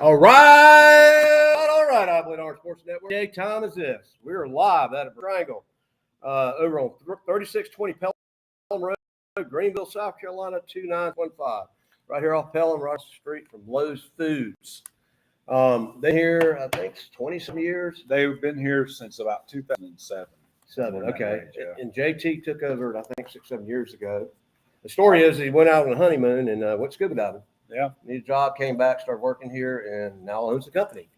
All right, I believe our Sports Network. Day time is this. We are live out of Triangle over on 3620 Pelham Road, Greenville, South Carolina, 2915. Right here off Pelham, right across the street from Lowe's Foods. They here, I think, 20-some years. They've been here since about 2007. Okay. Range, yeah. And JT took over, I think, 6-7 years ago. The story is he went out on a honeymoon and went scuba diving. Yeah. Needed a job, came back, started working here, and now owns the company.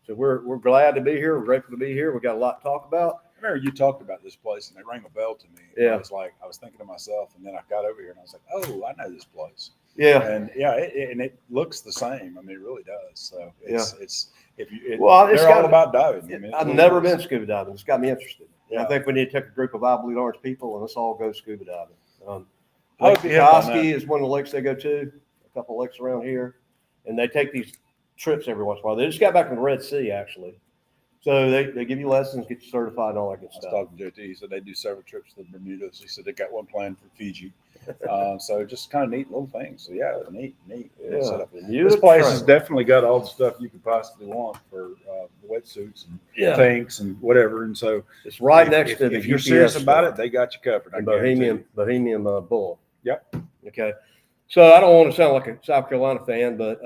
So we're glad to be here. We're grateful to be here. We got a lot to talk about. I remember you talked about this place, and it rang a bell to me. Yeah. I was thinking to myself, and then I got over here, and I was like, oh, I know this place. Yeah. And yeah, it looks the same. I mean, it really does. So it's they're all about diving. I mean, I've never been scuba diving. It's got me interested. Yeah. I think we need to take a group of I Bleed Orange people and let's all go scuba diving. Lake Petoskey is one of the lakes they go to. A couple of lakes around here, and they take these trips every once in a while. They just got back from the Red Sea actually. So they give you lessons, get you certified, and all that good stuff. I was talking to JT. He said they do several trips to the Bermudas. He said they got one planned for Fiji. So just kind of neat little things. So yeah, neat. Yeah. Setup. This place has definitely got all the stuff you could possibly want for wetsuits and tanks and whatever. And so it's right next to the. If you're serious about it, they got you covered. Bohemian Bull. Yep. Okay. So I don't want to sound like a South Carolina fan, but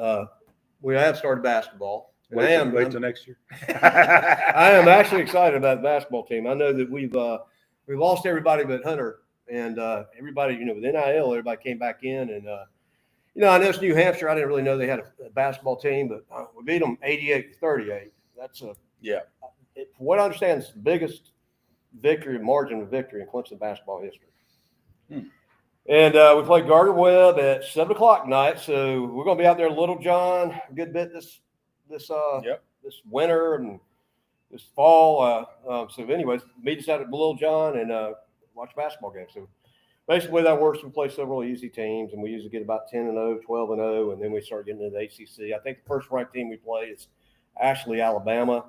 we have started basketball. Wait till next year. I am actually excited about the basketball team. I know that we've lost everybody but Hunter, and everybody, with NIL, everybody came back in, and I know it's New Hampshire. I didn't really know they had a basketball team, but we beat them 88-38. That's from what I understand, it's the biggest margin of victory in Clemson basketball history. And we played Gardner Webb at 7 o'clock tonight, so we're going to be out there in Little John a good bit this winter and this fall. So anyways, meet us out at Little John and watch a basketball game. So basically the way that works, we play several easy teams, and we usually get about 10-0, 12-0, and then we start getting into the ACC. I think the first ranked team we play is actually Alabama,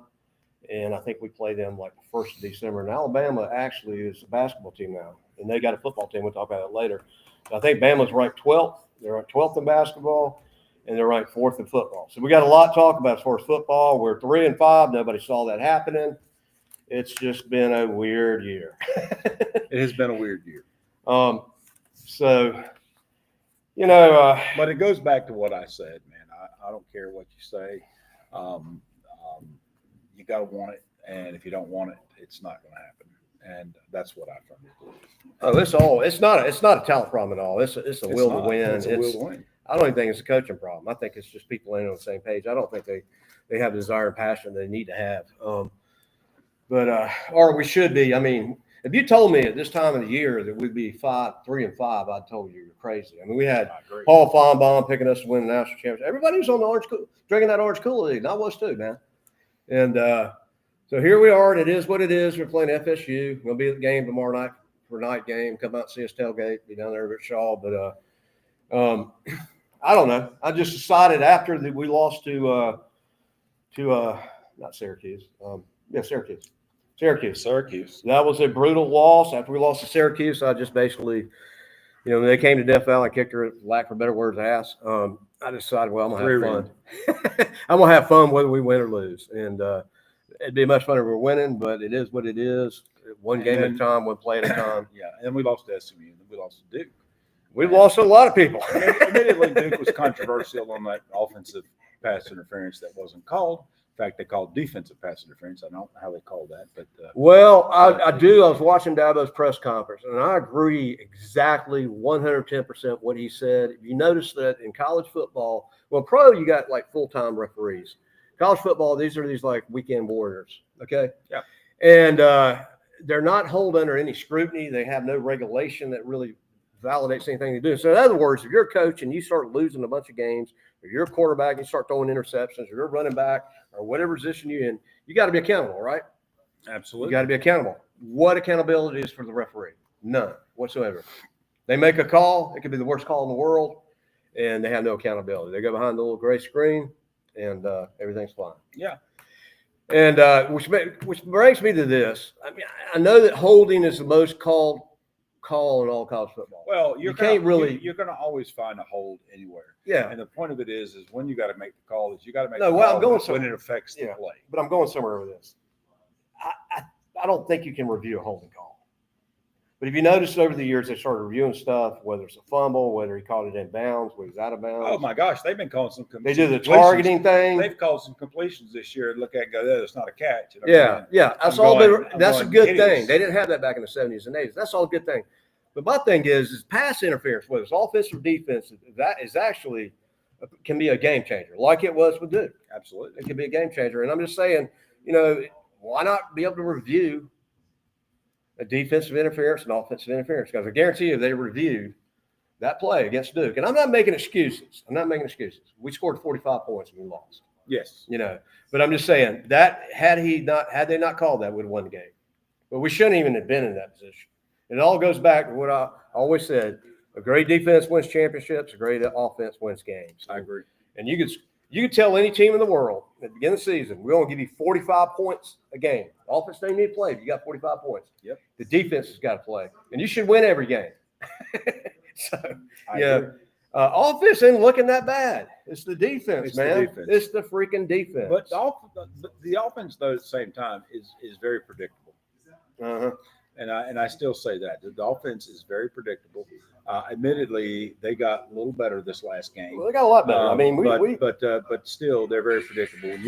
and I think we play them like the 1st of December. And Alabama actually is a basketball team now, and they got a football team. We'll talk about that later. So I think Bama's ranked 12th. They're ranked 12th in basketball, and they're ranked 4th in football. So we got a lot to talk about as far as football. We're 3-5. Nobody saw that happening. It's just been a weird year. It has been a weird year. But it goes back to what I said, man. I don't care what you say. You got to want it, and if you don't want it, it's not going to happen. And that's what I firmly believe. It's not a talent problem at all. It's a will to win. It's a will to win. I don't even think it's a coaching problem. I think it's just people ain't on the same page. I don't think they have the desire and passion they need to have. Or we should be. I mean, if you told me at this time of the year that we'd be 3-5, I'd told you you're crazy. I mean, we had Paul Feinbaum picking us to win the national championship. Everybody was on the drinking that orange Kool-Aid, and I was too, man. And so here we are, and it is what it is. We're playing FSU. We'll be at the game tomorrow night for a night game. Come out and see us tailgate. Be down there at Shaw. But I don't know. I just decided after that we lost to not Syracuse. Syracuse. That was a brutal loss. After we lost to Syracuse, I just basically, when they came to Death Valley, I kicked her, lack for better words, ass. I decided, well, I'm going to have fun. I'm going to have fun whether we win or lose. And it'd be much fun if we're winning, but it is what it is. One game at a time, one play at a time. Yeah, and we lost to SMU, and then we lost to Duke. We've lost a lot of people. Admittedly, Duke was controversial on that offensive pass interference that wasn't called. In fact, they called defensive pass interference. I don't know how they called that, but I do. I was watching Dabo's press conference, and I agree exactly 110% what he said. If you notice that in college football, pro, you got like full-time referees. College football, these are like weekend warriors. Okay. Yeah. And they're not held under any scrutiny. They have no regulation that really validates anything they do. So in other words, if you're a coach and you start losing a bunch of games, or you're a quarterback and you start throwing interceptions, or you're a running back, or whatever position you're in, you got to be accountable, right? Absolutely. You got to be accountable. What accountability is for the referee? None whatsoever. They make a call. It could be the worst call in the world, and they have no accountability. They go behind the little gray screen, and everything's fine. Yeah. And which brings me to this. I mean, I know that holding is the most called call in all college football. Well, You can't really- you're going to always find a hold anywhere. Yeah, And the point of it is when you got to make the call is you got to make No, the well, call I'm going when some- it affects the yeah. play. but I'm going somewhere with this. I don't think you can review a holding call. But if you notice over the years, they started reviewing stuff, whether it's a fumble, whether he caught it in bounds, whether he's out of bounds. Oh my gosh, they've been calling some. They do the completions. targeting thing. They've called some completions this year and look at it and go, that's not a catch. And I'm Yeah, going, yeah. That's I'm all. going- That's I'm a going good hideous. thing. They didn't have that back in the 70s and 80s. That's all a good thing. But my thing is pass interference, whether it's offensive or defensive, that is actually can be a game changer, like it was with Duke. Absolutely. It can be a game changer. And I'm just saying, why not be able to review a defensive interference and offensive interference? Because I guarantee you, they reviewed that play against Duke. And I'm not making excuses. We scored 45 points and we lost. Yes. But I'm just saying that had they not called that, would have won the game. But we shouldn't even have been in that position. It all goes back to what I always said: a great defense wins championships, a great offense wins games. I agree. And you could tell any team in the world at the beginning of the season, we're going to give you 45 points a game. The offense don't need to play. You got 45 points. Yep. The defense has got to play, and you should win every game. So I agree. offense ain't looking that bad. It's the defense, It's the man. defense. It's the freaking defense. But the offense, though, at the same time, is very predictable. uh-huh. And I still say that the offense is very predictable. Admittedly, they got a little better this last game. Well, they got a lot better. I mean, but still, they're very predictable. When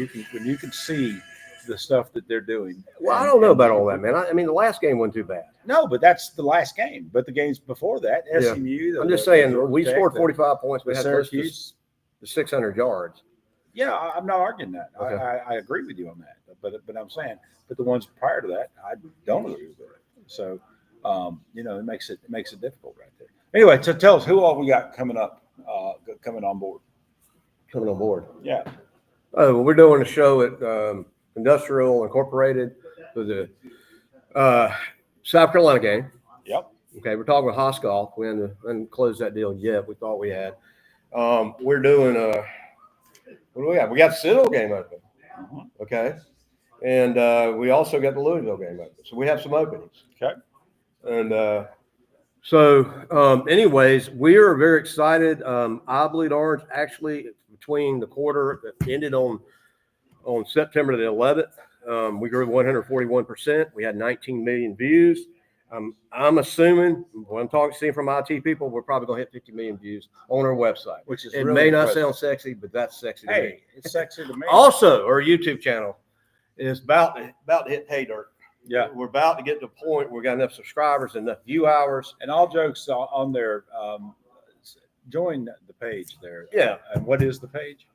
you can see the stuff that they're doing. Well, I don't know about all that, man. I mean, the last game wasn't too bad. No, but that's the last game. But the games before that, Yeah. SMU. I'm just saying, we scored 45 points. We The had close to Syracuse. the 600 yards. Yeah, I'm not arguing that. Okay. I agree with you on that. But I'm saying, but the ones prior to that, I don't agree with it. So, it makes it difficult right there. Anyway, so tell us who all we got coming up, coming on board. Coming on board. Yeah. Oh, well, we're doing a show at Industrial Incorporated for the South Carolina game. Yep. Okay, we're talking with Hoscoff. We haven't closed that deal yet. We thought we had. We're doing what do we have? We got the Citadel game open. Mhm. Okay, and we also got the Louisville game open. So we have some openings. Okay. And anyways, we are very excited. I Bleed Orange actually between the quarter that ended on September the 11th, we grew 141%. We had 19 million views. I'm assuming when I'm seeing from IT people, we're probably going to hit 50 million views on our website. Which is It really may not impressive. sound sexy, but that's sexy to me. Hey, it's sexy to me. Also, our YouTube channel is about to hit pay dirt. Yeah. We're about to get to the point where we got enough subscribers, enough view hours. And all jokes on there, join the page there. Yeah. And what is the page?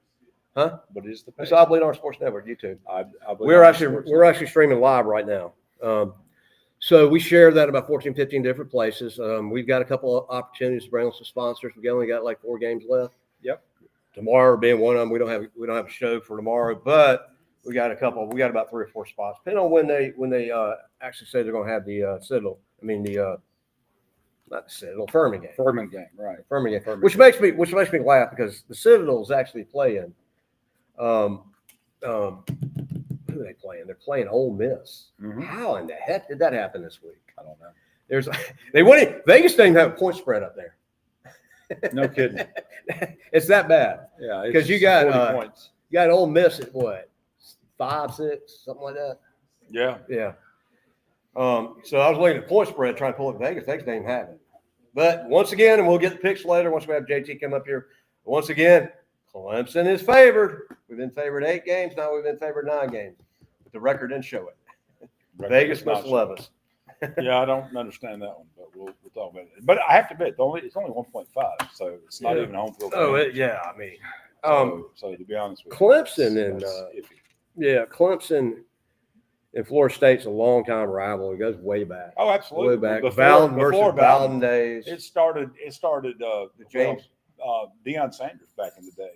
Huh? What is the page? It's I Bleed Orange Sports Network YouTube. I believe We're it's actually sports. we're actually streaming live right now. So we share that about 14, 15 different places. We've got a couple of opportunities to bring on some sponsors. We only got like 4 games left. Yep. Tomorrow being one of them. We don't have a show for tomorrow, but we got a couple. We got about 3 or 4 spots, depending on when they actually say they're going to have the Citadel. I mean not the Citadel, Furman game. Furman game, right? Furman game, Furman which makes me laugh because the Citadel is actually playing. Who are they playing? They're playing Ole Miss. Mhm. How in the heck did that happen this week? I don't know. Vegas didn't even have a point spread up there. No kidding. It's that bad. Yeah, 'Cause you it's got, 40 points. You got Ole Miss at what, 5, 6, something like that. Yeah. Yeah. So I was looking at the point spread, trying to pull it Vegas. Vegas didn't even have it. But once again, and we'll get the picks later once we have JT come up here. Once again, Clemson is favored. We've been favored 8 games. Now we've been favored 9 games. But the record didn't show it. Vegas must love us. Yeah, I don't understand that one, but we'll talk about it. But I have to admit, it's only 1.5, so it's not Yeah. even a home field. Oh, advantage. yeah. I mean, So to be honest with you, Clemson that's and, iffy. yeah, Clemson and Florida State's a long-time rival. It goes way back. Oh, absolutely. Way back. Before Bowden versus Bowden. Bowden days. It started. James. Deion Sanders back in the day.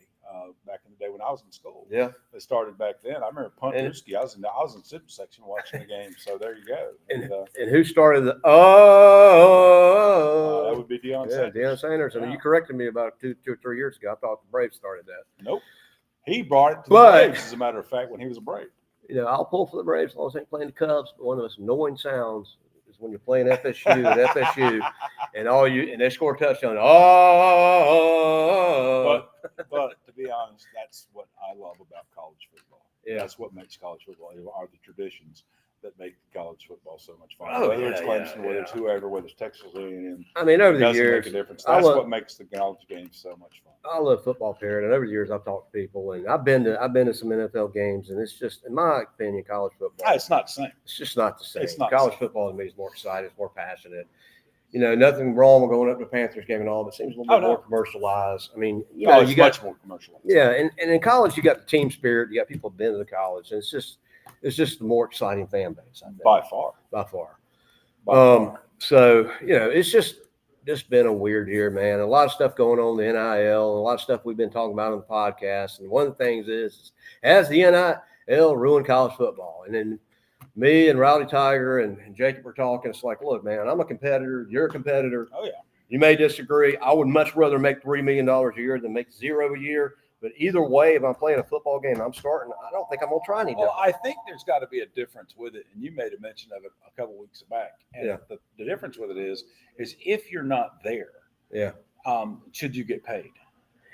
When I was in school. Yeah. It started back then. I remember Punt And- Ruski. I was in the student section watching the game. So there you go. And who started the oh? That would be Deion Yeah, Sanders. Deion Sanders. I mean, Yeah. you corrected me about two or 3 years ago. I thought the Braves started that. Nope. He brought it to But- the Braves, as a matter of fact, when he was a Brave. I'll pull for the Braves as long as they ain't playing the Cubs. But one of the most annoying sounds is when you're playing FSU at FSU, and they score a touchdown. Oh, but to be honest, that's what I love about college football. Yeah. That's what makes college football are the traditions that make college football so much fun. Oh, Whether it's yeah, Clemson, yeah, whether yeah. it's whoever, whether it's Texas A&M, I mean, over it the doesn't years, make a difference. I That's love- what makes the college game so much fun. I love football, period. And over the years, I've talked to people, and I've been to some NFL games, and it's just, in my opinion, college football. It's not the same. It's just not the same. It's not the College same. football to me is more exciting, it's more passionate. You know, nothing wrong with going up to the Panthers game and all, but it seems a little bit more commercialized. I mean, you know, it's you got much more commercial. Yeah, and in college, you got the team spirit. You got people who've been to the college, and it's just a more exciting fan base, I think, By far. by far. By far. So you know, it's just been a weird year, man. A lot of stuff going on in the NIL, and a lot of stuff we've been talking about on the podcast. And one of the things is, has the NIL ruined college football? And then me and Rowdy Tiger and Jacob were talking. It's like, look, man, I'm a competitor. You're a competitor. Oh, yeah. You may disagree. I would much rather make $3 million a year than make $0 a year. But either way, if I'm playing a football game, I'm starting. I don't think I'm going to try any different. Well, I think there's got to be a difference with it, and you made a mention of it a couple weeks back. And Yeah. the difference with it is if you're not there, Yeah. Should you get paid?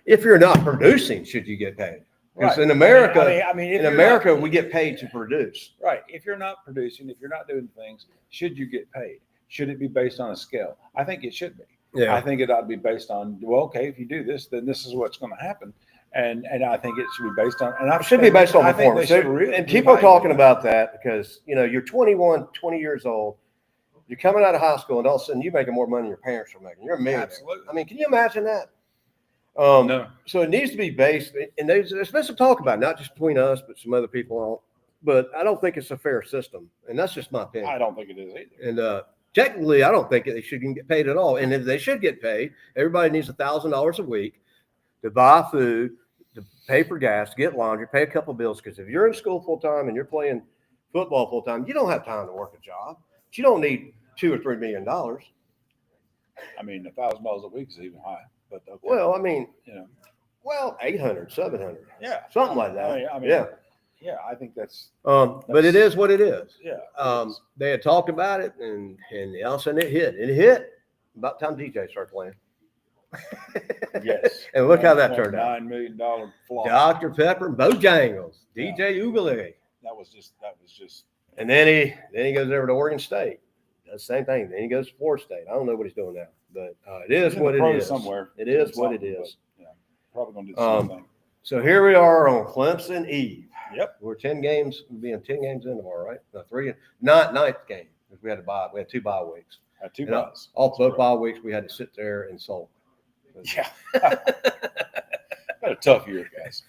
If you're not producing, should you get paid? Because Right. in America, I mean, if in you're America, not- we get paid to produce. Right. If you're not producing, if you're not doing things, should you get paid? Should it be based on a scale? I think it should be. Yeah. I think it ought to be based on, well, okay, if you do this, then this is what's going to happen. And I think it should be based on, and It should be based on I think they performance. should really And people are evaluate talking that. about that because, you know, you're 21, 20 years old. You're coming out of high school, and all of a sudden you're making more money than your parents are making. You're a millionaire. Absolutely. I mean, can you imagine that? No. So it needs to be based, and there's been some talk about it, not just between us, but some other people. But I don't think it's a fair system, and that's just my opinion. I don't think it is either. And technically, I don't think they should even get paid at all. And if they should get paid, everybody needs $1,000 a week to buy food, to pay for gas, to get laundry, pay a couple bills. Because if you're in school full time and you're playing football full time, you don't have time to work a job. But you don't need $2 or $3 million. I mean, $1,000 a week is even high, but okay. Well, I mean, you know, 800, 700, yeah, something like that. I mean, Yeah. yeah, I think that's But it is what it is. yeah. it is. They had talked about it, and all of a sudden it hit. It hit about the time DJ started playing. Yes. And look how that turned out. $9 million flop. Dr. Pepper and Bojangles, DJ Ugalele. That was just. And then he goes over to Oregon State. Does the same thing. Then he goes to Florida State. I don't know what he's doing now, but it is what it is. Somewhere. It is what it is. But, yeah, probably gonna do the same thing. So here we are on Clemson Eve. Yep. We're 10 games. We'll be in 10 games in tomorrow, right? No, ninth game because we had to buy. We had 2 bye weeks. Had 2 And buys. All both bye weeks we had to sit there and sulk. Yeah. Had a tough year, guys.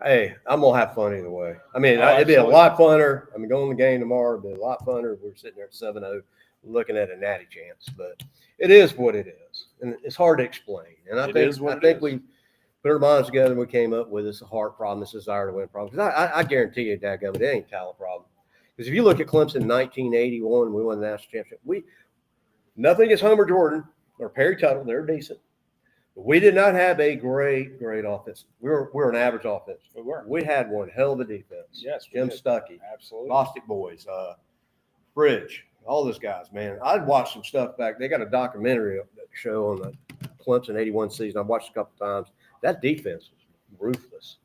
Hey, I'm gonna have fun either way. I mean, Oh, it'd be a absolutely. lot funner. I mean, going to the game tomorrow would be a lot funner. We're sitting there at 7-0, looking at a natty chance. But it is what it is, and it's hard to explain. And I It think is what it think is. we put our minds together and we came up with this a heart problem, this desire to win problem. Because I guarantee you, dadgummit, it ain't a talent problem. Because if you look at Clemson in 1981, we won the national championship. Nothing against Homer Jordan or Perry Tuttle, they're decent. But we did not have a great offense. We're an average offense. We were. We had one hell of a defense. Yes. we Jim did. Stuckey, Absolutely. Bostic Boys, Bridge, all those guys, man. I'd watched some stuff back. They got a documentary show on the Clemson 81 season. I watched a couple times. That defense was ruthless.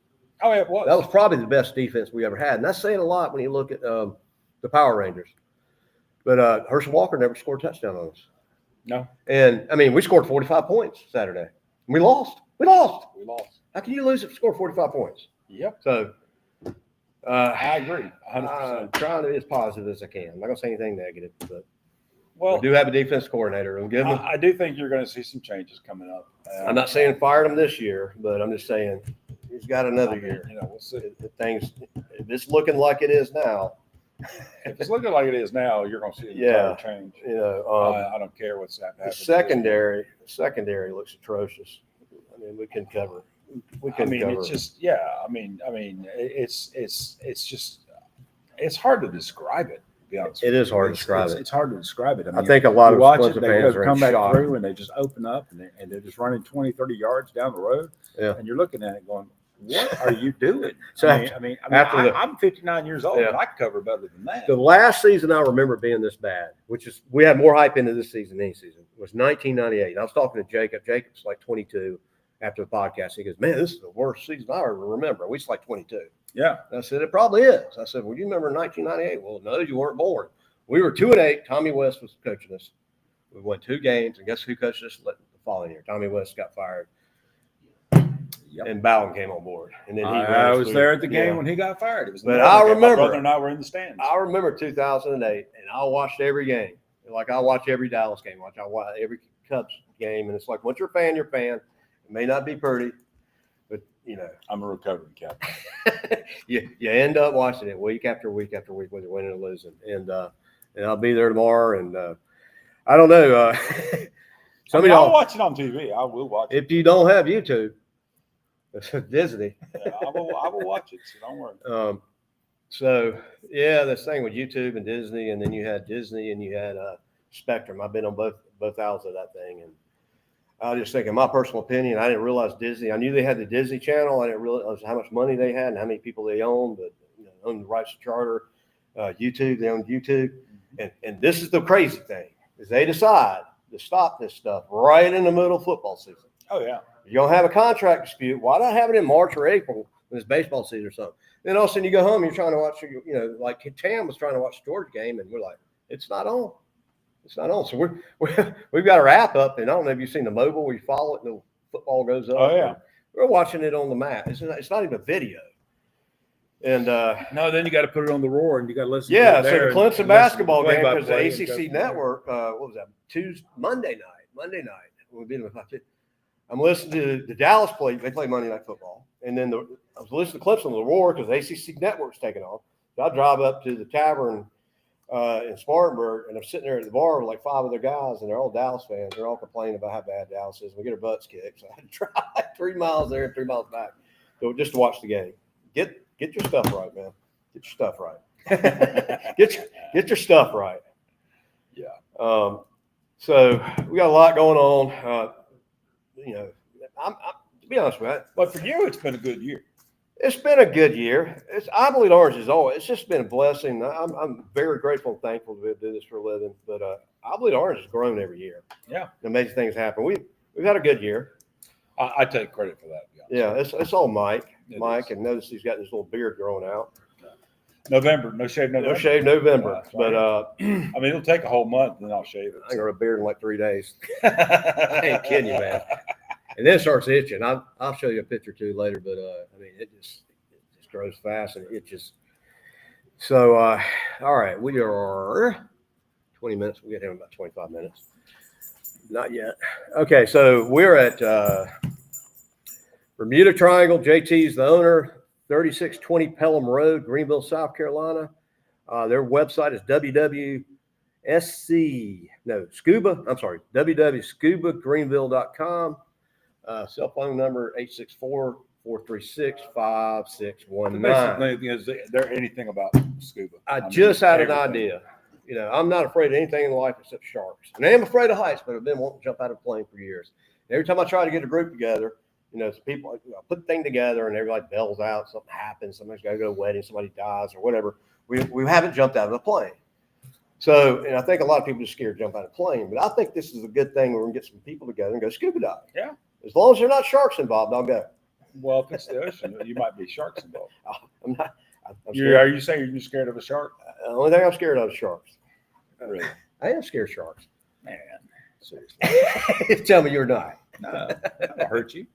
Oh, it was. That was probably the best defense we ever had. And that's saying a lot when you look at the Power Rangers. But Herschel Walker never scored a touchdown on us. No. And, I mean, we scored 45 points Saturday. We lost. We lost. How can you lose if you score 45 points? Yep. So, I agree. 100%. I'm trying to be as positive as I can. I'm not going to say anything negative, but Well, we do have a defense coordinator. We'll give him, I do think you're going to see some changes coming up. I'm not saying fired him this year, but I'm just saying he's got another I mean, year. You know, we'll see. If it's looking like it is now, If it's looking like it is now, you're going to see an Yeah. entire change. you know, I don't care what's happening. the secondary looks atrocious. I mean, we can cover. We I can mean, cover. it's just, yeah. I mean, it's just, it's hard to describe it. To be honest, It with is you. hard to describe it. It's hard to describe it. I think a lot you of watch Clemson it, they fans go are come in back shock. through and they just open up and they're just running 20, 30 yards down the road. Yeah. And you're looking at it going, what are you doing? So I'm 59 years old, Yeah. and I can cover better than that. The last season I remember being this bad, which is we had more hype into this season than any season, was 1998. I was talking to Jacob. Jacob's like 22 after the podcast. He goes, "Man, this is the worst season I ever remember." We was like 22. Yeah. I said, "It probably is." I said, "Well, you remember 1998?" "Well, no, you weren't born." We were 2-8. Tommy West was coaching us. We won 2 games, and guess who coached us the following year? Tommy West got fired. Yep. And Bowden came on board, and then I was there at the game when he got fired. It was but I remember my brother and I were in the stands. I remember 2008, and I watched every game. Like I watch every Dallas game. I watch every Cubs game, and it's like once you're a fan, you're a fan. It may not be pretty, but you know. I'm a recovering captain. you end up watching it week after week after week, whether you're winning or losing, and I'll be there tomorrow, and I don't know. I'll watch it on TV. I will watch it if you don't have YouTube. Disney. Yeah, I will watch it, so don't worry. So yeah, this thing with YouTube and Disney, and then you had Disney and you had Spectrum. I've been on both outlets of that thing, and I was just thinking, my personal opinion, I didn't realize Disney. I knew they had the Disney Channel. I didn't realize how much money they had and how many people they owned, but owned the rights to charter YouTube. They owned YouTube, and this is the crazy thing is they decide to stop this stuff right in the middle of football season. Oh yeah. You're going to have a contract dispute. Why not have it in March or April when it's baseball season or something? Then all of a sudden you go home, you're trying to watch, like Tam was trying to watch the Georgia game, and we're like, it's not on. It's not on. So we've got our app up, and I don't know if you've seen the mobile where you follow it and the football goes up. Oh, yeah. We're watching it on the map. It's not even a video. And no, then you got to put it on the Roar, and you got to listen. Yeah, to it so there the Clemson and basketball game, because the play-by-play ACC network, what was that? Monday night. We've been with I'm listening to the Dallas play. They play Monday Night Football. And then I was listening to Clemson on the Roar because the ACC network's taking off. So I drive up to the tavern in Spartanburg, and I'm sitting there at the bar with like 5 other guys, and they're all Dallas fans. They're all complaining about how bad Dallas is. We get our butts kicked. So I had to drive like 3 miles there and 3 miles back just to watch the game. Get your stuff right, man. Get your stuff right. get your stuff right. Yeah. So we got a lot going on. I'm to be honest with you, But for you, it's been a good year. it's been a good year. I believe orange is always. It's just been a blessing. I'm very grateful and thankful to be able to do this for a living. But I believe orange has grown every year. Yeah. Amazing things happen. We've had a good year. I take credit for that. Yeah, it's all Mike. It Mike, is. and notice he's got this little beard growing out. November, no shave November. No shave November, Yeah, but I mean, it'll take a whole month, and then I'll shave it. I grow a beard in like 3 days. I ain't kidding you, man. And then it starts itching. I'll show you a picture too later, but I mean, it just grows fast and it itches. So, all right, we are 20 minutes. We'll get here in about 25 minutes. Not yet. Okay, so we're at Bermuda Triangle. JT's the owner. 3620 Pelham Road, Greenville, South Carolina. Their website is www.scubagreenville.com. Cell phone number 864-436-5619. Basically, is there anything about scuba? I just had an everything. idea. I'm not afraid of anything in life except sharks. And I am afraid of heights, but I've been wanting to jump out of a plane for years. And every time I try to get a group together, people put the thing together and everybody bells out, something happens, somebody's got to go to a wedding, somebody dies or whatever. We haven't jumped out of a plane. So, and I think a lot of people are scared to jump out of a plane, but I think this is a good thing where we can get some people together and go scuba diving. Yeah. As long as there's not sharks involved, I'll go. Well, if it's the ocean, you might be sharks involved. I'm not. I'm Are scared. you saying you're scared of a shark? The only thing I'm scared of is sharks. Really? I am scared of sharks. Man, seriously. Tell me you're not. No, that'll hurt you.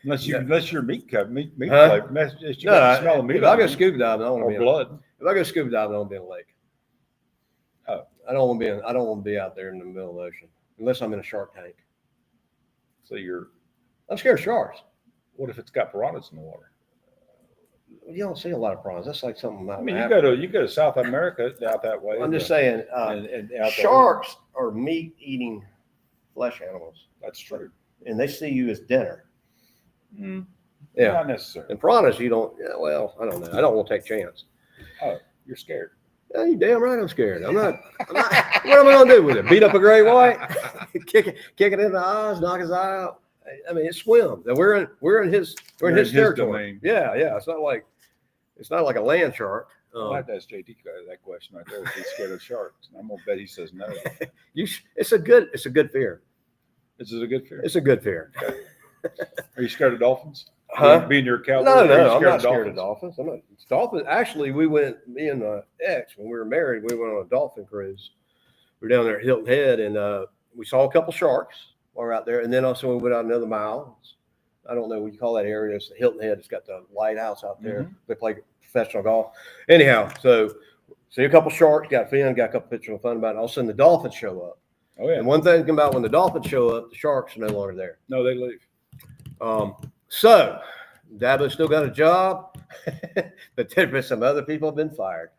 Unless you're meat flavor. Huh? Unless you No, got the smell of meat. if I on go you, scuba diving, I want to or be blood. If I go scuba diving, I want to be in a lake. Oh. I don't want to be out there in the middle of the ocean unless I'm in a shark tank. So I'm scared of sharks. what if it's got piranhas in the water? You don't see a lot of prawns. That's like something. I mean, you go to South America out that way. I'm just saying, and out sharks are meat-eating flesh animals, That's true. and they see you as dinner. Yeah, Not necessarily. and piranhas, you don't. Yeah, well, I don't know. I don't want to take a chance. Oh, you're scared. Yeah, you damn right I'm scared. I'm not. What am I going to do with it? Beat up a great white? kick it in the eyes, knock his eye out? I mean, it swims. And we're in his territory. domain. Yeah, yeah. It's not like a land shark. I'll have to ask JT that question right there. If he's scared of sharks, I'm gonna bet he says no. It's a good fear. This is a good fear. It's a good fear. Are you scared of dolphins? Huh? Being your cowboy? No, are you I'm not scared of dolphins? dolphins. I'm not. Dolphins. Actually, me and my ex, when we were married, we went on a dolphin cruise. We were down there at Hilton Head, and we saw a couple sharks while we were out there. And then also we went out another mile. I don't know what you call that area. It's the Hilton Head. It's got the lighthouse out there. Mhm. They play professional golf. Anyhow, so see a couple sharks, got a couple pictures of fun about it. All of a sudden, the dolphins show up. Oh yeah. And one thing about when the dolphins show up, the sharks are no longer there. No, they leave. So Dabo still got a job, but there's been some other people have been fired,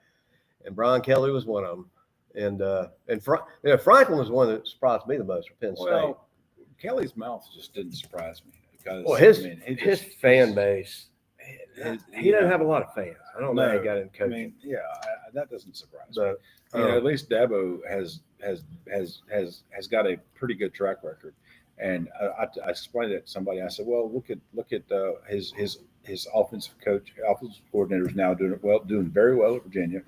and Brian Kelly was one of them. And Franklin was one that surprised me the most for Penn State. Well, Kelly's mouth just didn't surprise me because Well, his fan base, he doesn't have a lot of fans. I don't know how he got in coaching. I mean, yeah, that doesn't surprise But me. At least Dabo has got a pretty good track record. And I explained it to somebody. I said, "Well, look at his offensive coordinator is now doing very well at Virginia.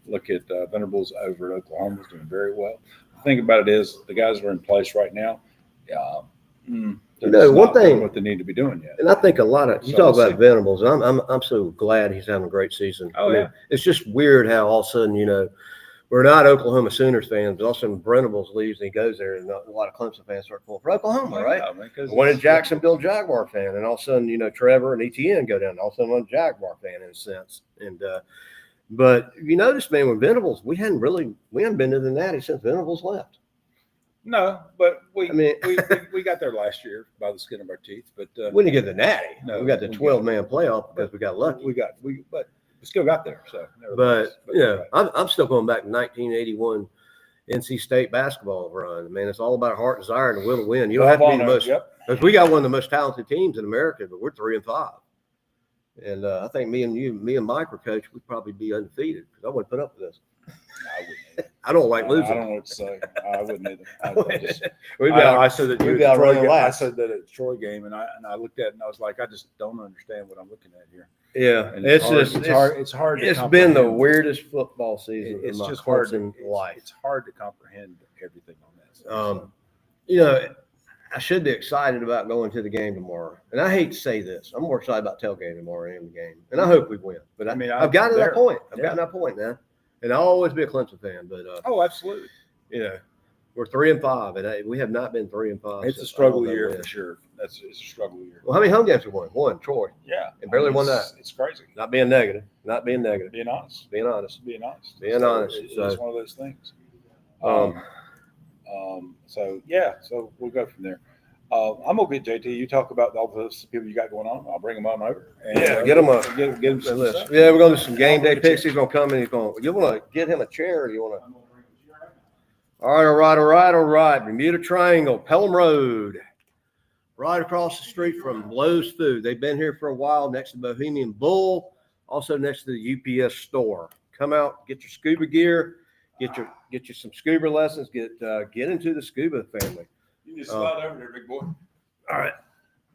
Look at Venables over at Oklahoma is doing very well. The thing about it is the guys that are in place right now. One thing what they need to be doing yet. And I think a lot of you talk about Venables. I'm so glad he's having a great season. Oh yeah, it's just weird how all of a sudden we're not Oklahoma Sooners fans, but all of a sudden Venables leaves and he goes there, and a lot of Clemson fans start pulling for Oklahoma, right? One in Jacksonville Jaguar fan, and all of a sudden Trevor and ETN go down. All of a sudden one Jaguar fan in a sense, and but you notice, man, with Venables, we haven't been to the Natty since Venables left. No, but we got there last year by the skin of our teeth. But we didn't get the Natty. No, we got the 12-man playoff because we got lucky. But we still got there. So, but I'm still going back to 1981 NC State basketball run. Man, it's all about heart, desire, and the will to win. You don't have to be the most. Because we got one of the most talented teams in America, but we're 3-5. And I think me and Mike were coach. We'd probably be undefeated because I wouldn't put up with this. I wouldn't either. I don't like losing. I don't know what to say. I wouldn't either. I said that I said that at Troy game, and I looked at it and I was like, I just don't understand what I'm looking at here. Yeah, and it's hard. It's been the weirdest football season in my coaching life. It's hard to comprehend everything on that. I should be excited about going to the game tomorrow. And I hate to say this. I'm more excited about tailgating tomorrow than the game. And I hope we win. But I've gotten to that point. I've gotten to that point now. And I'll always be a Clemson fan. But absolutely. We're 3-5, and we have not been 3-5. It's a struggle year for sure. It's a struggle year. Well, how many home games we won? One, Troy. Yeah. And barely won that. It's crazy. Not being negative. Being honest. It's one of those things. So we'll go from there. I'm gonna get JT. You talk about all those people you got going on. I'll bring them on over. And, get them some list. Yeah, we're gonna do some game day picks. He's gonna come and you want to get him a chair, or do you want to? All right. Bermuda Triangle, Pelham Road, right across the street from Lowe's Food. They've been here for a while, next to Bohemian Bull, also next to the UPS store. Come out, get your scuba gear, get you some scuba lessons, get into the scuba family. You just slide over there, big boy. All right,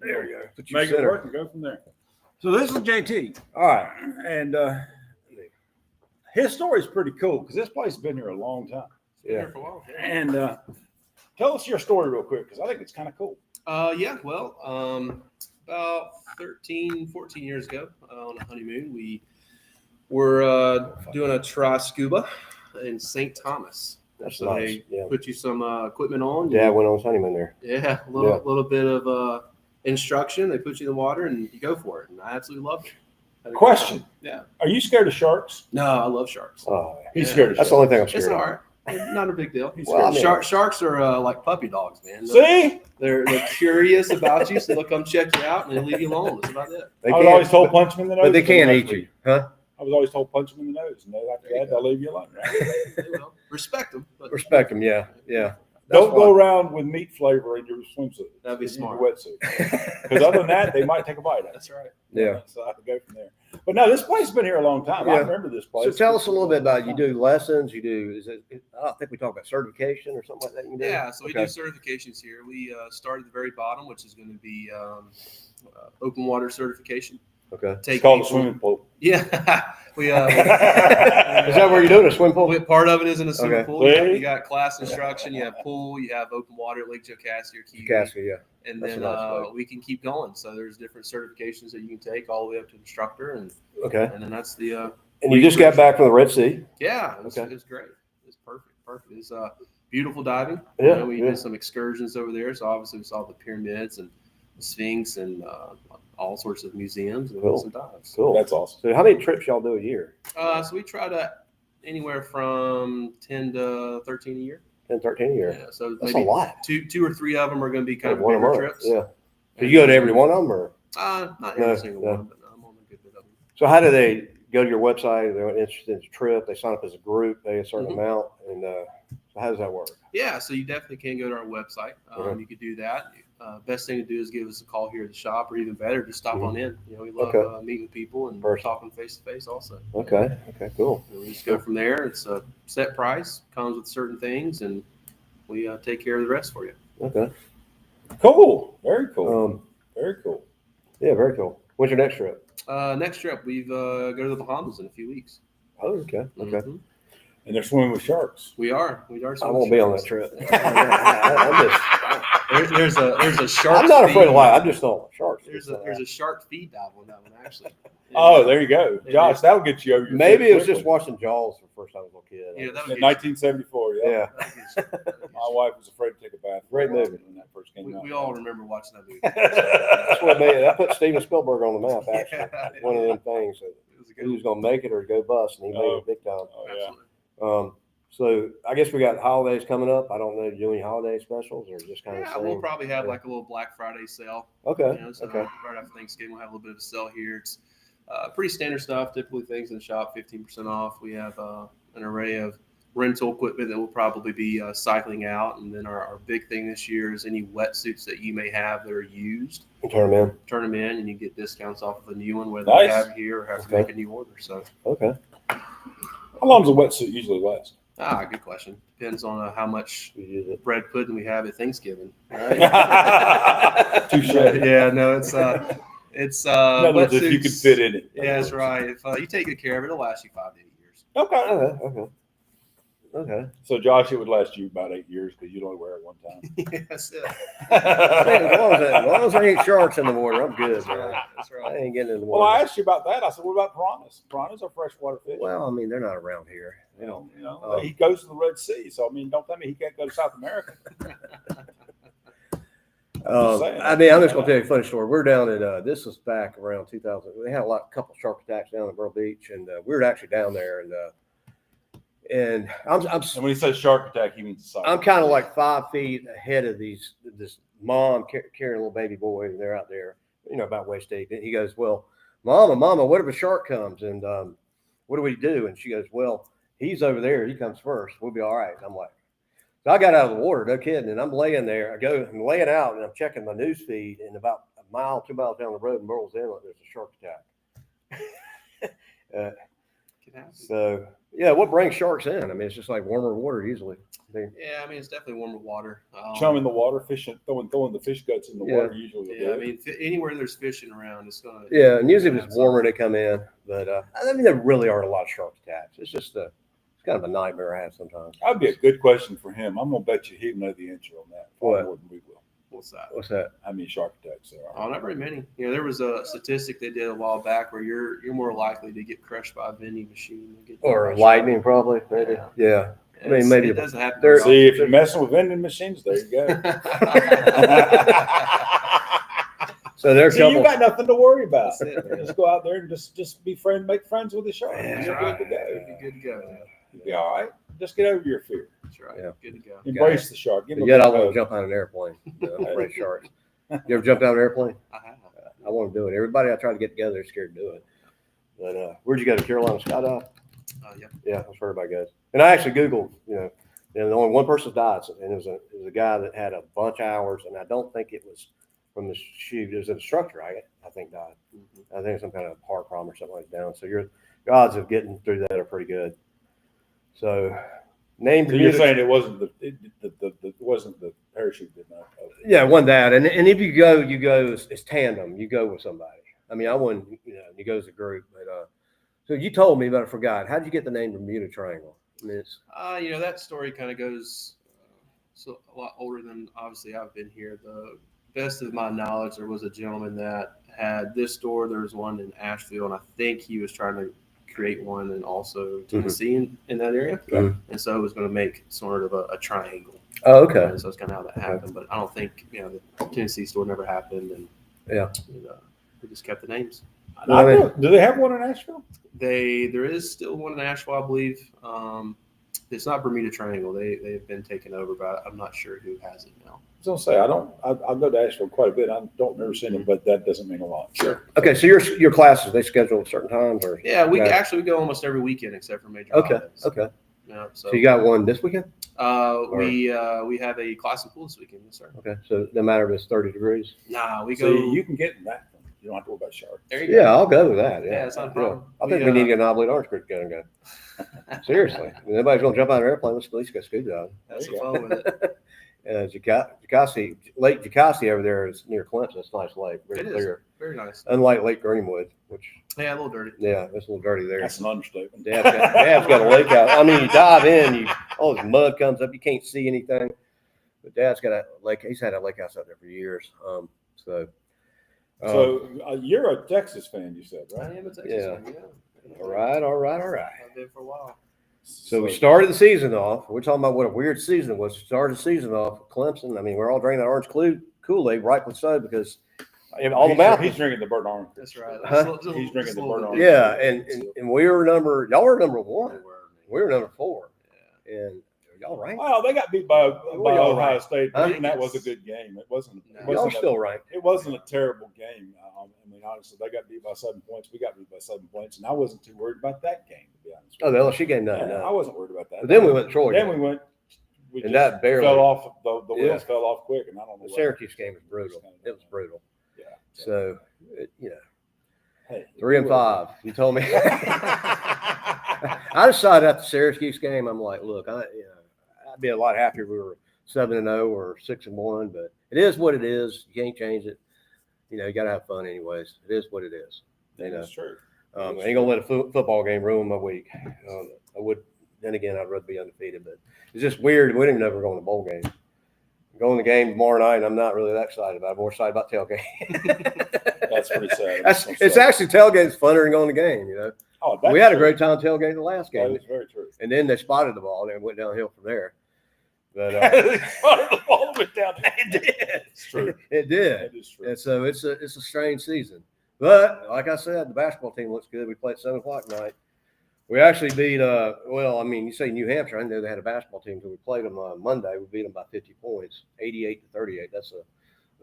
there we go. Make it work and go from there. So this is JT. All right, and his story is pretty cool because this place has been here a long time. Yeah. And tell us your story real quick because I think it's kind of cool. About 13, 14 years ago on a honeymoon, we were doing a tri scuba in St. Thomas. That's so nice. They put you some equipment on. Yeah, I went on honeymoon there. Yeah, a little bit of instruction. They put you in the water and you go for it. And I absolutely loved it. Question. Yeah. Are you scared of sharks? No, I love sharks. Oh, he's scared of sharks. That's the only thing I'm scared of. It's all right. Not a big deal. Sharks are like puppy dogs, man. See? They're curious about you, so they'll come check you out and they leave you alone. That's about it. I was always told punch them in the nose. But they can't eat you, huh? I was always told punch them in the nose, and after that, they'll leave you alone. Right? They will. Respect them. Respect them, yeah. Don't go fine. around with meat flavor in your swimsuit. That'd be in smart. Your wetsuit. Because other than that, they might take a bite at it. That's right. Yeah. So I have to go from there. But no, this place has been here a long time. I Yeah. remember this place. So tell us a little bit about it. You do lessons. You do. I don't think we talk about certification or something like that. You can do? Yeah, so we Okay. do certifications here. We start at the very bottom, which is going to be open water certification. Okay. It's called a swimming pool. Yeah, we. Is that where you're doing a swim pool? Part of it is in a swimming Okay. pool. You got class instruction. You have pool. You have open water at Lake Jocassee or Kiwi. Casca, yeah. And That's then a nice way. we can keep going. So there's different certifications that you can take all the way up to instructor, and Okay. then that's the. And you just got back from the Red Sea. Yeah, it was, Okay. it was great. It was perfect. It's beautiful diving. Yeah, We yeah. did some excursions over there, so obviously we saw the pyramids and the Sphinx and all sorts of museums and Cool. some dives. Cool. That's awesome. So how many trips y'all do a year? So we try to anywhere from 10 to 13 a year. 10, 13 a year. Yeah, so That's maybe a lot. two or three of them are going to be kind of One a bigger month. trips. Yeah. So you go to every one of them, or Not No, every single no. one, but I'm on a good bit of them. so how do they go to your website? They're interested in the trip. They sign up as a group, pay a certain Mhm. amount, and so how does that work? Yeah, so you definitely can go to our website. Okay. You could do that. Best thing to do is give us a call here at the shop, or even better, just stop on in. We love Okay. meeting people and Person. talking face to face. Also, Okay. Okay. Cool. and we just go from there. It's a set price, comes with certain things, and we take care of the rest for you. Okay. Cool. Very cool. Very cool. Yeah. Very cool. When's your next trip? Next trip, we go to the Bahamas in a few weeks. Oh, okay. Okay. Mhm. And they're swimming with sharks. We are. I won't be on that trip. There's a shark. I'm not afraid feed. of life. I'm just on sharks. There's a shark feed dive on that one actually. Oh, there you go. Josh, that'll get you over your Maybe feet it was just quickly. watching Jaws for the first time as a little kid. Yeah, that In 1974, yeah. Yeah. My wife was afraid to take a bath. Great movie. when that first came We, out. we all remember watching that movie. That's what made it. That put Steven Spielberg on the map. Actually, Yeah. one of them things. That It was a he good was going to make it or go bust, and he made it big time. Oh, yeah. Absolutely. So I guess we got holidays coming up. I don't know, do you do any holiday specials or just kind of Yeah, we'll probably have like a little Black Friday sale. Okay. So Okay. right after Thanksgiving, we'll have a little bit of a sale here. It's pretty standard stuff. Typically, things in the shop 15% off. We have an array of rental equipment that will probably be cycling out, and then our big thing this year is any wetsuits that you may have that are used. Turn them in. Turn them in, and you get discounts off of a new one, whether Nice. you have it here or have to Okay. make a new order. So, Okay. How long does a wetsuit usually last? good question. Depends on how much You use it. bread pudding we have at Thanksgiving. Right? Touche. Yeah, no, it's In other words, if you wetsuits- can fit in it. Yeah, that's right. If you take good care of it, it'll last you 5 to 8 years. Okay. Okay. Okay. So, Josh, it would last you about 8 years because you'd only wear it one time. Yes, yeah. As long as I ain't sharks in the water, I'm good. That's Man. right. That's I right. ain't getting in the Well, I water. asked you about that. I said, what about piranhas? Piranhas are freshwater fish. Well, I mean, they're not around here. He goes to the Red Sea. So, I mean, don't tell me he can't go to South America. saying. I mean, I'm just gonna tell you a funny story. We're down at this was back around 2000. We had a couple shark attacks down at Myrtle Beach, and we were actually down there, and I'm And when he says shark attack, he means the I'm kind of like 5 feet ahead of this mom carrying a little baby boy, and they're out there, about waist deep. And he goes, "Well, mama, what if a shark comes? And what do we do?" And she goes, "Well, he's over there. He comes first. We'll be all right." I'm like, so I got out of the water, no kidding, and I'm laying there. I'm laying out, and I'm checking my news feed, and about a mile, 2 miles down the road in Myrtle's Inlet, there's a shark attack. Can happen. So yeah, what brings sharks in? I mean, it's just like warmer water usually. Yeah, I mean, it's definitely warmer water. chum in the water, fishing, throwing the fish guts in the Yeah. water usually. will Yeah, I do it. mean, anywhere there's fishing around, it's gonna. Yeah, and usually if it's warmer, they come in. But I mean, there really aren't a lot of shark attacks. It's just it's kind of a nightmare I have sometimes. That'd be a good question for him. I'm gonna bet you he'll know the answer on that. Far What? more than we will. What's that? What's that? How many shark attacks there are? Oh, not very many. There was a statistic they did a while back where you're more likely to get crushed by a vending machine than get Or crushed lightning, probably. Maybe. Yeah. Yeah. by- I mean, maybe it doesn't happen. there- very often. See, if you're messing with vending machines, there you go. So there's See, you couple. got nothing to worry about. That's it, man. Just go out there and just be make friends with the shark. Yeah, That's You're right. good to go. You'd be good to go. You'll be all right. Just get over your fear. That's right. Yeah. Good to go. Embrace the shark. Give But him yet a I big want to hug. jump out of an airplane. I'm afraid of sharks. You ever jumped out of an airplane? I have. I want to do it. Everybody I try to get together is scared to do it. But where'd you go to Carolina skydive? Yeah. Yeah, that's where everybody goes. And I actually Googled, And only one person died, and it was a guy that had a bunch of hours, and I don't think it was from the shoot. It was an instructor, I think died. I think some kind of heart problem or something like that. So your odds of getting through that are pretty good. So name. So you're saying it wasn't it wasn't the parachute did not. Yeah, one that, and if you go, it's tandem. You go with somebody. I mean, I wouldn't, you go as a group, but so you told me, but I forgot. How did you get the name Bermuda Triangle? I mean, it's that story kind of goes so a lot older than obviously I've been here. The best of my knowledge, there was a gentleman that had this store. There was one in Asheville, and I think he was trying to create one and also Tennessee in that area. And so it was going to make sort of a triangle. Oh, okay. And so it's kind of how that happened. But I don't think, the Tennessee store never happened. And we just kept the names. Do they have one in Asheville? There is still one in Asheville, I believe. It's not Bermuda Triangle. They've been taken over, but I'm not sure who has it now. I was gonna say I go to Asheville quite a bit. I don't remember seeing them, but that doesn't mean a lot. Sure. Okay, so your classes, they schedule at certain times, or Yeah, we go almost every weekend except for major holidays. Okay. Yeah, So you got one this weekend? We have a class in pool this weekend, yes, sir. Okay, so no matter if it's 30 degrees. Nah, we So go. you can get in that one. You don't have to worry about shower. There you go. Yeah, I'll go with that. Yeah, it's not a problem. I think we need to get an oblate orange creek together and go. Seriously, I mean, nobody's gonna jump out of an airplane. Let's at least go scuba diving. That's the fun with it. Lake Jacassi over there is near Clemson. It's a nice lake, very It is. clear. Very nice. Unlike Lake Greenwood, which Yeah, a little dirty. it's a little dirty there. That's an understatement. Dad's got a lake out. I mean, you dive in, all this mud comes up. You can't see anything. But Dad's got a lake. He's had a lake house out there for years. So you're a Texas fan, you said, I right? am a Texas Yeah. fan, yeah. all right. I've been for a while. So we started the season off. We're talking about what a weird season it was. We started the season off with Clemson. I mean, we're all drinking that orange Kool-Aid, rightfully so, because all the mountains. He's drinking the burnt orange. That's right. Huh? He's drinking the burnt orange. Yeah, and we were y'all were number one. We were number 4. And y'all ranked. Well, they got beat by y'all Ohio ranked? State. Huh? And that was a good game. It wasn't. No. Y'all still ranked. It wasn't a terrible game. I mean, honestly, they got beat by 7 points. We got beat by 7 points, and I wasn't too worried about that game, to be honest. Oh, the LSU game, no. I wasn't worried about that. But then we went to Troy. Then we went. We And just that barely- fell off. The Yeah. wheels fell off quick, and I don't know. The what- Syracuse game was brutal. It was brutal. Yeah. So, Hey, 3 and 5. You told me. I decided after the Syracuse game, I'm like, look, I'd be a lot happier if we were 7-0 or 6-1, but it is what it is. You can't change it. You got to have fun anyways. It is what it is. That's true. I ain't gonna let a football game ruin my week. I would. Then again, I'd rather be undefeated, but it's just weird. We didn't even know we were going to bowl game. Going to the game tomorrow night, I'm not really that excited about it. I'm more excited about tailgate. That's pretty sad. It's actually tailgate's funner than going to the game. Oh, We had a great time tailgating the last That game, is very true. and then they spotted the ball and it went downhill from there. But The ball went down. It did. It's true. it did. That is true. And so it's a strange season. But like I said, the basketball team looks good. We played at 7:00 tonight. We actually beat you say New Hampshire. I didn't know they had a basketball team until we played them on Monday. We beat them by 50 points, 88-38. That's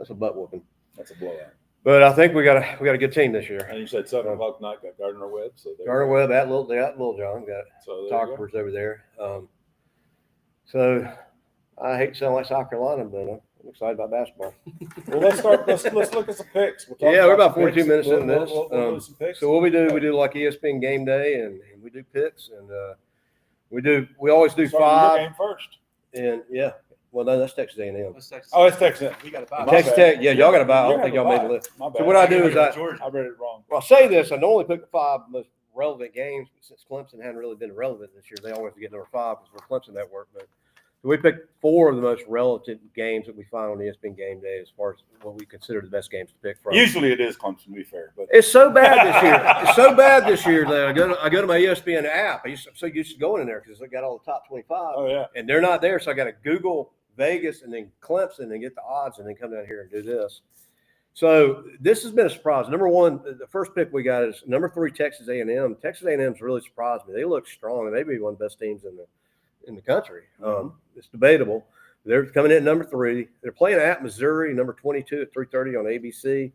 a butt whooping. That's a blowout. But I think we got a good team this year. And you said 7:00 tonight got Gardner Webb. So Gardner Webb at Little John got So Talkers over there. So I hate to sound like South Carolina, but I'm excited about basketball. Well, let's start. Let's look at some picks. We're about 42 minutes into this. We'll do some picks. So what we do like ESPN Game Day, and we do picks, and we always do Start five. your game first. And well, no, that's Texas A&M. Let's Texas. Oh, it's Texas. We got a bye. Texas Tech, y'all got to buy. I don't think y'all made the list. My bad. So what I do is Georgia. I read it wrong. Well, I'll say this: I normally pick the 5 most relevant games, but since Clemson hadn't really been relevant this year, they always get number 5 because we're Clemson Network. But we picked 4 of the most relevant games that we find on ESPN Game Day as far as what we consider the best games to pick from. Usually it is Clemson, to be fair, but It's so bad this year. It's so bad this year that I go to my ESPN app. I'm so used to going in there because I got all the top 25, oh yeah, and they're not there. So I got to Google Vegas and then Clemson and get the odds and then come down here and do this. So this has been a surprise. Number 1, the first pick we got is number 3, Texas A&M. Texas A&M's really surprised me. They look strong, and they may be one of the best teams in the country. It's debatable. They're coming in at number 3. They're playing at Missouri, number 22 at 3:30 on ABC.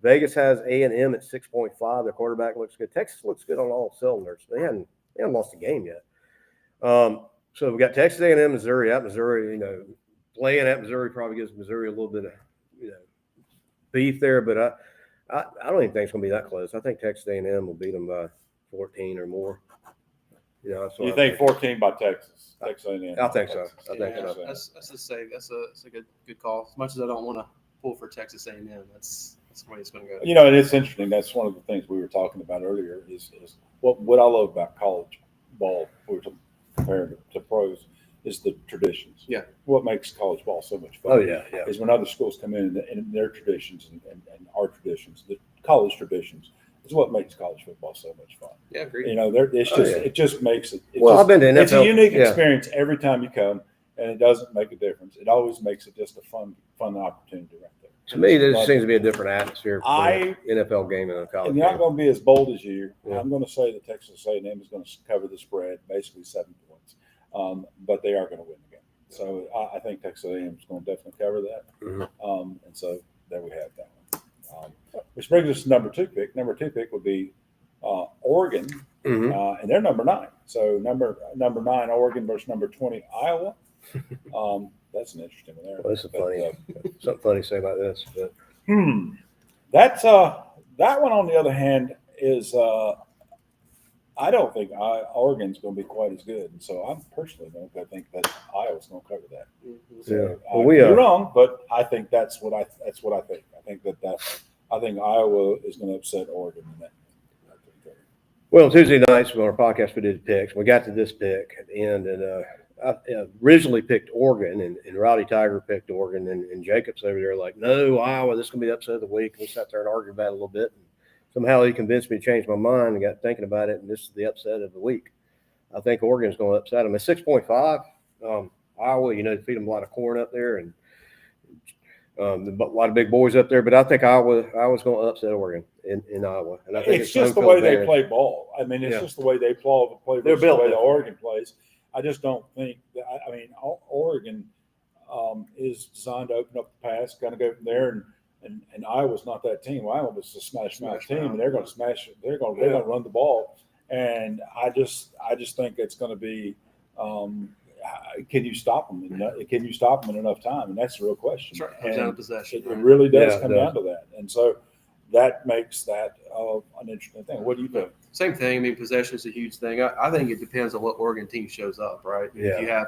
Vegas has A&M at 6.5. Their quarterback looks good. Texas looks good on all cylinders. They haven't lost a game yet. So we got Texas A&M, Missouri at Missouri. You know, playing at Missouri probably gives Missouri a little bit of beef there, but I don't even think it's going to be that close. I think Texas A&M will beat them by 14 or more. You know, that's what You I think 14 by Texas? Texas A&M. I think so. I think Yeah, so. that's a safe. That's a good call. As much as I don't want to pull for Texas A&M, that's the way it's going to go. You know, and it's interesting. That's one of the things we were talking about earlier. Is what I love about college ball, we were comparing to pros, is the traditions. Yeah. What makes college ball so much fun? Oh yeah, yeah. Is when other schools come in and their traditions and our traditions, the college traditions, is what makes college football so much fun. Yeah, agreed. You know, it's just yeah. It just makes it. I've been to NFL. It's a unique yeah. experience every time you come, and it doesn't make a difference. It always makes it just a fun opportunity right there. To me, there seems to be a different atmosphere for I- an NFL game and a college And you're not game. going to be as bold as you. Yeah. I'm going to say that Texas A&M is going to cover the spread, basically 7 points, but they are going to win the game. So I think Texas A&M is going to definitely cover that. Mhm. And so there we have that one. Which brings us to number 2 pick. Number 2 pick would be Oregon, Mhm. and they're number 9. So number 9 Oregon versus number 20 Iowa. That's an interesting one there. Well, this is But, funny. Something funny to say about this, but That's that one on the other hand is I don't think Oregon's going to be quite as good, and so I'm personally going to think that Iowa's going to cover that. Mhm. So Yeah. Well, you're wrong, but I think that's what I think. I think Iowa is going to upset Oregon in that. well, Tuesday nights on our podcast we did picks. We got to this pick at the end, and I originally picked Oregon, and Rowdy Tiger picked Oregon, and Jacobs over there like, no, Iowa, this is going to be the upset of the week. And we sat there and argued about it a little bit. And somehow he convinced me to change my mind and got thinking about it, and this is the upset of the week. I think Oregon's going to upset them. At 6.5, Iowa, you know, they feed them a lot of corn up there, and a lot of big boys up there. But I think Iowa's going to upset Oregon in Iowa. And I think It's just the way they play ball. I mean, it's just the way they play They're versus built the way different. Oregon plays. I just don't think that. I mean, Oregon is designed to open up the pass, kind of go from there, and Iowa's not that team. Iowa was a smash mouth team, and they're going to smash it. They're going to run the ball, and I just think it's going to be. Can you stop them? Can you stop them in enough time? And that's the real question. That's right. Comes down to possession. It really does Yeah, come it does. down to that, and so that makes that an interesting thing. What do you think? Same thing. I mean, possession is a huge thing. I think it depends on what Oregon team shows up, right? Yeah. If you have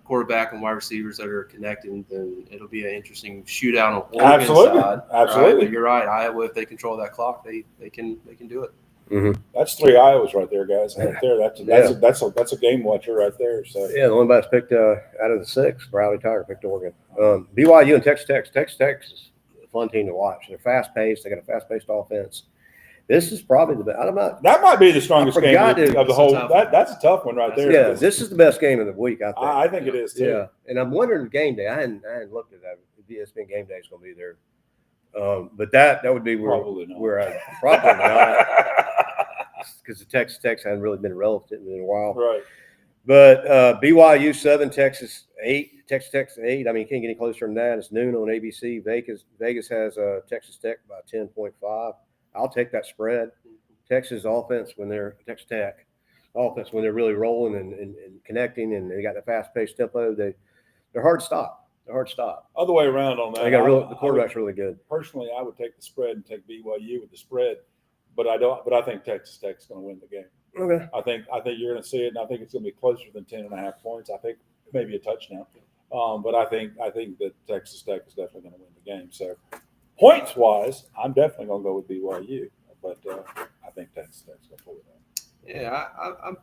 quarterback and wide receivers that are connecting, then it'll be an interesting shootout on Oregon's Absolutely. side. Absolutely. Right? But you're right. Iowa, if they control that clock, they can do it. Mm-hmm. That's 3 Iowas right there, guys. Right there. That's a game watcher right there. So Yeah, the one that's picked out of the 6, Rowdy Tiger picked Oregon. BYU and Texas Tech. Texas Tech is a fun team to watch. They're fast-paced. They got a fast-paced offense. This is probably the best. I don't know. that might be the strongest game forgot of the whole. That's a tough one right there. Yeah, this is the best game of the week, I think. I think it is too. Yeah, and I'm wondering game day. I hadn't looked at that. ESPN game day is going to be there, but that would be Probably not. where I probably not, because the Texas Tech hadn't really been relevant in a while. Right. But BYU 7, Texas 8, Texas Tech 8. I mean, you can't get any closer than that. It's noon on ABC. Vegas has Texas Tech by 10.5. I'll take that spread. Texas offense Texas Tech offense when they're really rolling and connecting, and they got the fast-paced tempo. They're hard to stop. Other way around on that. They got the quarterback's really good. Personally, I would take the spread and take BYU with the spread, but I don't. But I think Texas Tech's going to win the game. Okay. I think you're going to see it, and I think it's going to be closer than 10.5 points. I think maybe a touchdown, but I think that Texas Tech is definitely going to win the game. So points wise, I'm definitely going to go with BYU, but I think Texas Tech's going to pull it out. Yeah, I'm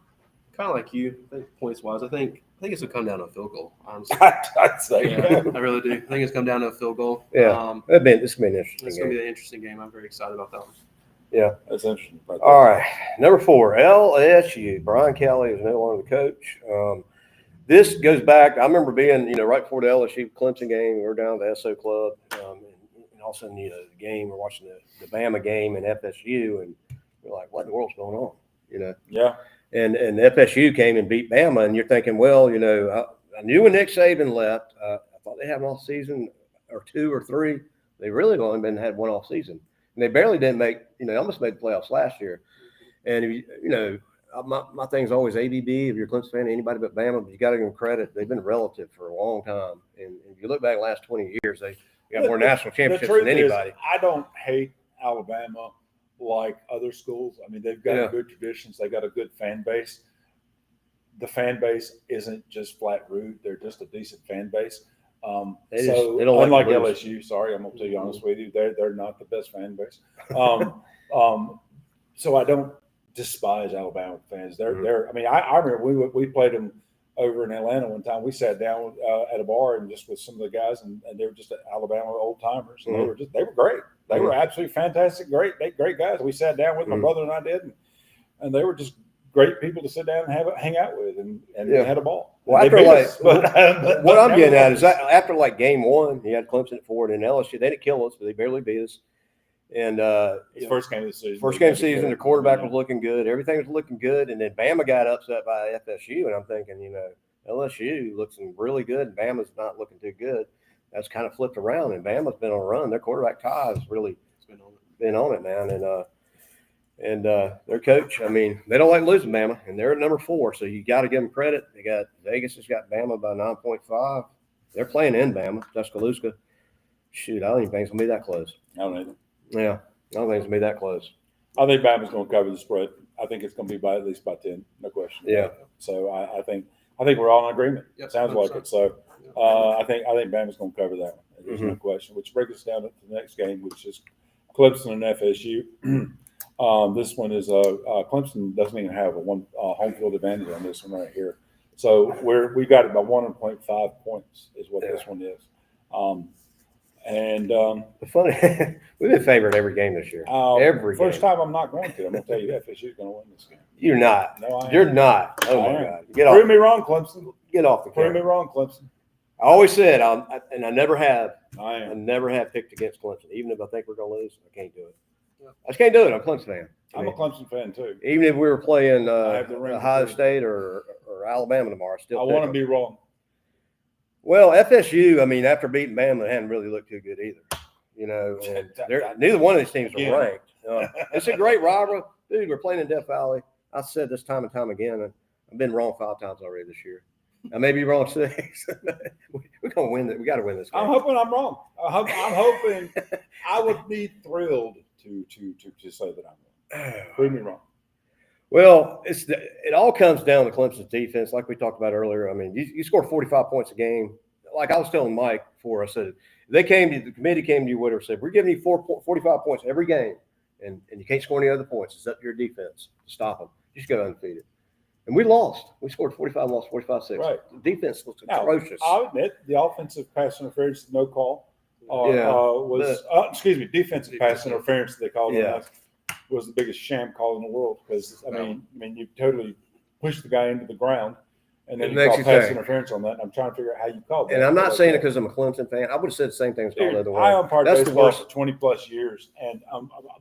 kind of like you. I think points wise, I think it's gonna come down to a field goal. Honestly, I'd say. yeah, I really do. I think it's come down to a field goal. Yeah. This will be an interesting It's game. gonna be an interesting game. I'm very excited about that one. Yeah. That's interesting. Right there. All right. Number 4, LSU. Brian Kelly is no longer the coach. This goes back. I remember being, right before the LSU Clemson game, we were down at the SO Club, and all of a sudden, the game, we're watching the Bama game and FSU, and we're like, what in the world's going on? Yeah. And FSU came and beat Bama, and you're thinking, well, I knew when Nick Saban left, I thought they had an off season or 2 or 3. They really only had one off season, and they barely didn't make, almost made the playoffs last year. And my thing's always ABB. If you're a Clemson fan, anybody but Bama, but you got to give them credit. They've been relative for a long time, and if you look back the last 20 years, they got more national championships the truth than anybody. Is, I don't hate Alabama like other schools. I mean, they've got good traditions. They got a good fan base. The fan base isn't just flat rude. They're just a decent fan base. They So don't unlike like lose. LSU, sorry, I'm gonna be honest with you, they're not the best fan base. So I don't despise Alabama fans. They're. I mean, I remember we played them over in Atlanta one time. We sat down at a bar and just with some of the guys, and they were just Alabama old timers. And they were great. They were absolutely fantastic, great guys. We sat down with my brother and I did, and they were just great people to sit down and hang out with, and we had a ball. Well, after what I'm getting at is that after like game one, he had Clemson at 4, and LSU they didn't kill us, but they barely beat us. And his first game of the season. First game of the season, the quarterback was looking good. Everything was looking good, and then Bama got upset by FSU, and I'm thinking, LSU looks really good, and Bama's not looking too good. That's kind of flipped around, and Bama's been on a run. Their quarterback Ty has really been on it, man, and their coach, I mean, they don't like losing Bama, and they're at number 4, so you got to give them credit. They got Vegas has got Bama by 9.5. They're playing in Bama, Tuscaloosa. Shoot, I don't even think it's gonna be that close. I don't either. Yeah, I don't think it's gonna be that close. I think Bama's going to cover the spread. I think it's going to be by at least by 10, no question. Yeah. So I think we're all in agreement. Yep, It sounds 100%. like it. So I think Bama's going to cover that one. There's no question. Which brings us down to the next game, which is Clemson and FSU. This one is Clemson doesn't even have a home field advantage on this one right here. So we got it by 1.5 points is what this one is. The funny, we've been favored every game this year. Every first game. time I'm not going to. I'm going to tell you FSU is going to win this game. You're not. No, I am. You're not. Oh my God! Get Prove off. me wrong, Clemson. Get off the Prove me camera. wrong, Clemson. I always said, and I never have. I I am. never have picked against Clemson, even if I think we're going to lose. I can't do it. I just can't do it. I'm a Clemson fan. I'm a Clemson fan too. Even if we were playing have the ring Ohio too. State or Alabama tomorrow, I still I pick want to them. be wrong. Well, FSU, I mean, after beating Bama, they hadn't really looked too good either. And neither one of these teams Again. are ranked. It's a great rivalry. Dude, we're playing in Death Valley. I've said this time and time again. I've been wrong 5 times already this year. I may be wrong 6. We're going to win it. We got to win this game. I'm hoping I'm wrong. I'm hoping I would be thrilled to say that I'm wrong. Prove me wrong. Well, it all comes down to Clemson's defense, like we talked about earlier. I mean, you score 45 points a game. Like I was telling Mike before, I said, the committee came to you, whatever, said, we're giving you 45 points every game, and you can't score any other points. It's up to your defense to stop them. Just go undefeated. And we lost. We scored 45, lost 45-6. Right. The defense was Now, atrocious. I'll admit the offensive pass interference, no call, defensive pass interference they called it was the biggest sham call in the world because I mean you totally pushed the guy into the ground and then you call pass interference on that. And I'm trying to figure out how you called that. And I'm not saying it because I'm a Clemson fan. I would have said the same thing as called the other way. I umpired That's the baseball worst. for 20 plus years and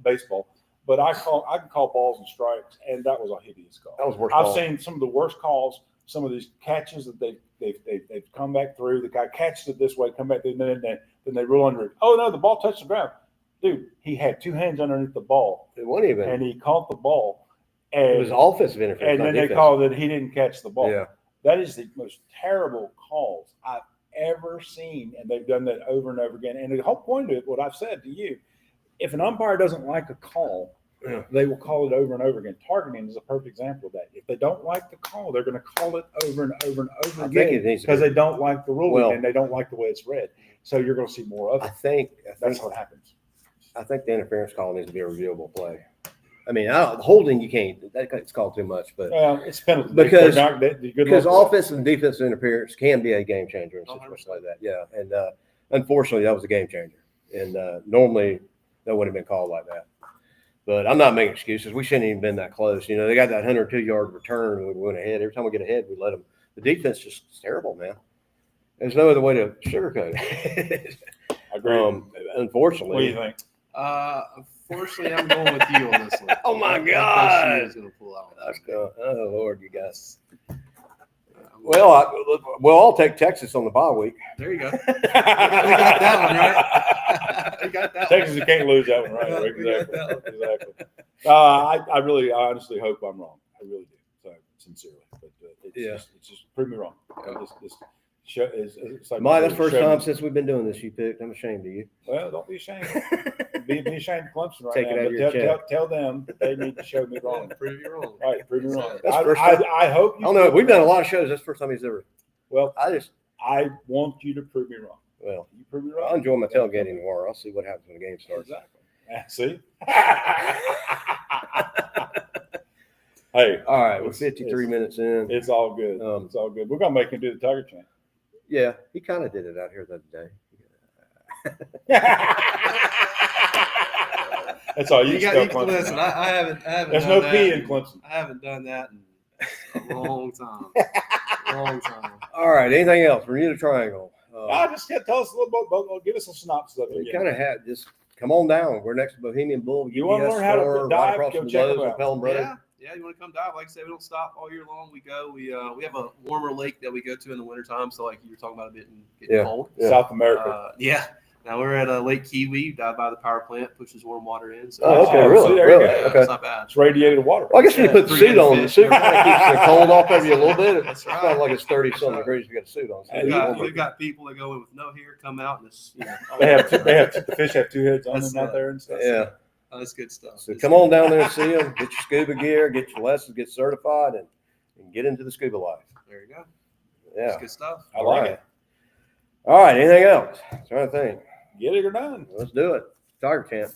baseball, but I can call balls and strikes, and that was a hideous call. That was worse. I've seen some of the worst calls. Some of these catches that they've come back through. The guy catches it this way, come back, and then they roll under it. Oh no, the ball touched the ground. Dude, he had 2 hands underneath the ball. It wasn't even. And he caught the ball. And, It was offensive interference. and then they called it he didn't catch the ball. Yeah. That is the most terrible calls I've ever seen, and they've done that over and over again. And the whole point of it, what I've said to you, if an umpire doesn't like a call, they will call it over and over again. Targeting is a perfect example of that. If they don't like the call, they're going to call it over and over and over again because they don't like the ruling and they don't like the way it's read. So you're going to see more of it. I think That's what happens. I think the interference call needs to be a reviewable play. I mean, holding you can't. It's called too much, but It's penalty because because offensive and defensive interference can be a game changer in situations like that. Yeah, and unfortunately, that was a game changer. And normally, that wouldn't have been called like that. But I'm not making excuses. We shouldn't even been that close. They got that 102-yard return and we went ahead. Every time we get ahead, we let them. The defense just is terrible, man. There's no other way to sugarcoat it. I agree. Unfortunately. What do you think? Unfortunately, I'm going with you on this one. Oh my FSU God! is going to pull out. Oh Lord, you guys. Well, we'll all take Texas on the bye week. There you go. We got that one right. We got that Texas, one. you can't lose that one, right? We got that one. Exactly. I honestly hope I'm wrong. I really do. sincerely, but Yeah. it's just prove me wrong. This show it's like Mike, that's the first show time me- since we've been doing this you picked. I'm ashamed of you. Well, don't be ashamed. be ashamed of Clemson right Take it now. out But of your tell them that they need to show me wrong. Prove you wrong. Right, prove me wrong. That's the first time. I hope I you. don't know. prove We've me done a wrong. lot of shows. That's the first time he's ever. Well, I I want you to prove me wrong. well, You prove me I'll wrong. enjoy my tailgating tomorrow. I'll see what happens when the game starts. Exactly. See. Hey, All right, we're It's- 53 minutes in. it's all good. It's all good. We're gonna make him do the Tiger chant. Yeah, he kind of did it out here the other day. That's all you, You got spell you can Clemson. listen. I haven't. There's done no P that. in Clemson. I haven't done that in a long time. Long time. All right, anything else? Bermuda Triangle. Just tell us a little bit. Give us a synopsis of it. We again. kind of had just come on down. We're next to Bohemian Bull. You wanna learn how to UPS store, dive? right across Go from check Lowe's them on out. Pelham Road. Yeah, you want to come dive? Like I said, we don't stop all year long. We go. We have a warmer lake that we go to in the wintertime. So like you were talking about it getting Yeah. cold. Yeah. South America. Yeah. Now we're at Lake Kiwi, dive by the power plant, pushes warm water in. So Oh, okay, Oh, really, see, there you really, go. yeah, okay. it's not bad. It's radiated water. Well, I guess when you put the Three suit on, the fish. suit kind of keeps the cold off of you a little bit. That's It's right. not like it's 30-something That's right. degrees if you got a suit on. So Hey, it's warmer. You've got people that go in with no hair, come out and it's The fish have two heads on That's them out there and stuff. Yeah. that's good stuff. So It's come good. on down there and see them. Get your scuba gear, get your lessons, get certified, and get into the scuba life. There you go. Yeah. That's good stuff. I like Right. it. All right. Anything else? Trying to think. Get it or done. Let's do it. Tiger Camp.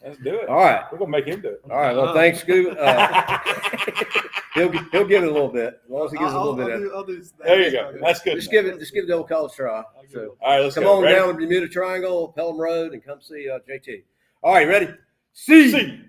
Let's do it. All right. We're gonna make him do it. All right. Well, thanks, Scuba. He'll give it a little bit, as long as he gives a little bit. Of it. I'll do that. There you go. That's good. Just give it the old college try. So All right, let's come go. on Ready? down to Bermuda Triangle, Pelham Road, and come see JT. All right, ready? CLEMSONRTIGER.